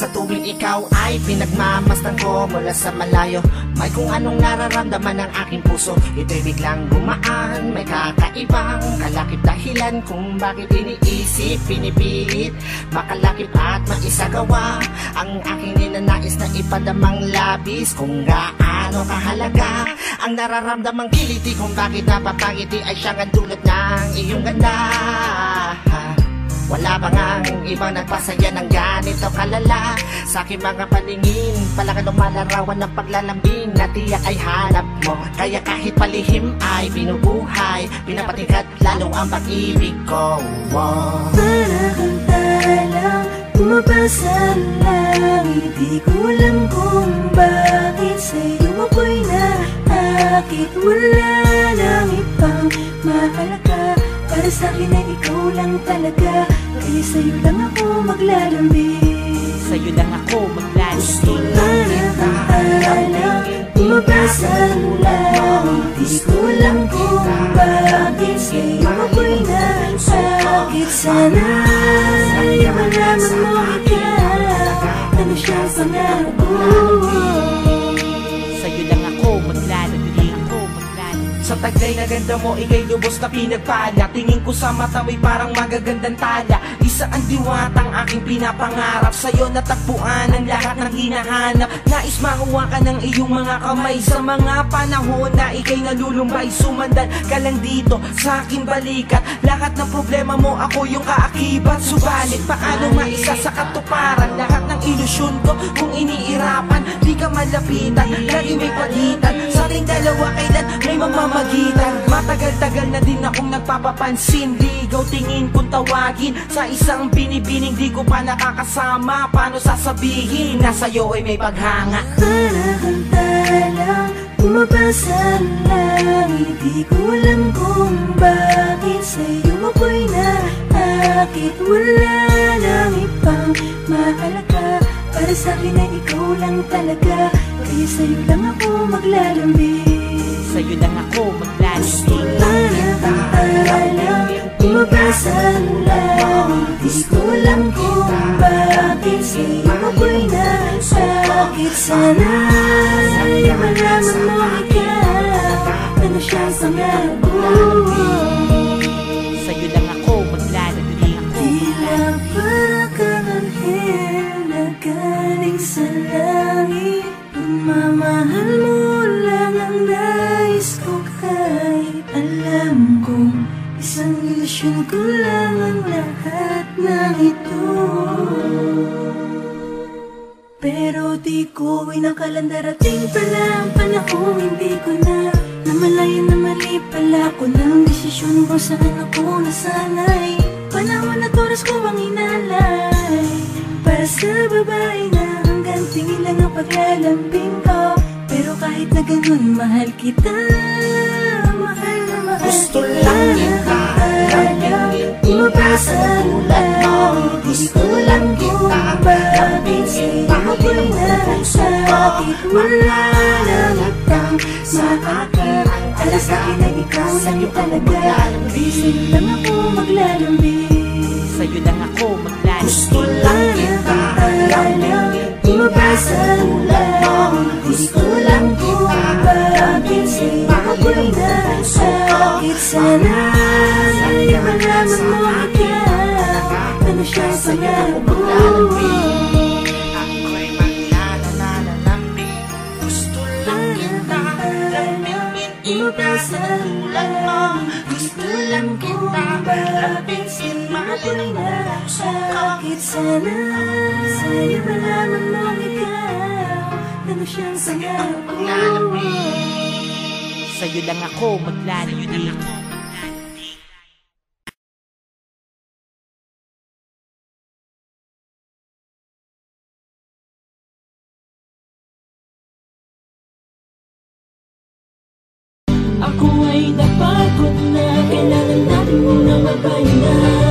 Sa tuwing ikaw ay pinagmamasdan ko mula sa malayo, may kung anong nararamdaman ng aking puso. Ito'y biglang gumaan, may kakaibang kalakip dahilan kung bakit iniisip, pinipilit makalakip at maisagawa ang aking ninanais na ipadamang labis. Kung gaano kahalaga ang nararamdamang kiliti, kung bakit napapangiti ay siyang ang dulot ng iyong ganda. Wala ba ngang ibang nagpasaya ng ganito kalala? Sa aking mga paningin, palaka lumalarawan ng paglalambing na tiyak ay hanap mo. Kaya kahit palihim ay binubuhay, pinapatingkat lalo ang pag-ibig ko. Para kang talang bumabasa lang, hindi ko alam kung bakit sa'yo ako'y naakit. Wala nang ibang mahalaga, para sa'kin ay ikaw lang talaga. Kaya sa'yo lang ako maglalambing, sa'yo lang ako maglalambing. para kang talang bumabasa lang, hindi ko alam kung bakit sa'yo ako'y naakit. Sana ay malaman mo ikaw, ano siyang pangarap ko. Sa'yo lang ako maglalambing. Sa tagay na ganda mo, ikay lubos na pinagpala. Tingin ko sa mata mo'y parang magagandang tala. Isa ang diwatang aking pinapangarap, sa'yo natagpuan ang lahat ng hinahanap. Nais makuha ka ng iyong mga kamay sa mga panahon na ikay nalulumbay. Sumandan ka lang dito sa aking balikat, lahat ng problema mo ako yung kaakibat. Subalit paano maisa sa katuparan lahat ng ilusyon ko kung iniirapan? Di ka malapitan, lagi may pagitan sa ating dalawa, kailan may mamamagitan. Matagal-tagal na din akong nagpapapansin, ligaw tingin kung tawagin sa isang binibining di ko pa nakakasama. Paano sasabihin na sa'yo ay may paghanga? Para kang talang bumabasa lang, hindi ko alam kung bakit sa'yo ako'y naakit. Wala nang ibang mahalaga, para sa'kin ay ikaw lang talaga. Kaya sa'yo lang ako maglalambing, sa'yo lang ako maglalambing. para kang talang bumabasa lang, hindi ko alam kung bakit sa'yo ako'y naakit. Sana ay malaman mo ikaw, ano siyang pangarap ko. Sa'yo lang ako maglalambing. Tila para kang anghel na galing sa langit, pagmamahal mo lang ang nais ko. Kahit alam kong isang ilusyon ko lang ang lahat ng ito, pero di ko inakalang darating pala ang panahon. Hindi ko na namalayan na mali pala ko ng desisyon kung saan ako nasanay. Panahon at oras ko ang inalay para sa babae na hanggang tingin lang ang paglalambing ko. Pero kahit na ganun, mahal kita, mahal na mahal. Gusto lang kita lambingin, Bumabasa lang, gusto lang kita lambingin. Sa'yo ako'y naakit. Wala nang ibang maakit, para sa'kin ay ikaw lang talaga. Kaya sa'yo lang ako maglalambing, Sa'yo lang ako maglalambing. gusto lang kita lambingin. bumabasa lang, gusto lang kita lambingin. Sa'yo ako'y naakit. Sana ay malaman mo ikaw, ano siyang pangarap ko. Ako'y maglalambing, gusto lang kita lambingin. Inasa tulad mo, gusto lang kita lambingin. Mahalin mo puso ko. Sana sa'yo malaman mo ikaw, ano siyang pangarap ko. Sa'yo lang ako maglalambing. Ako ay napagod na, kailangan natin munang magpahinga.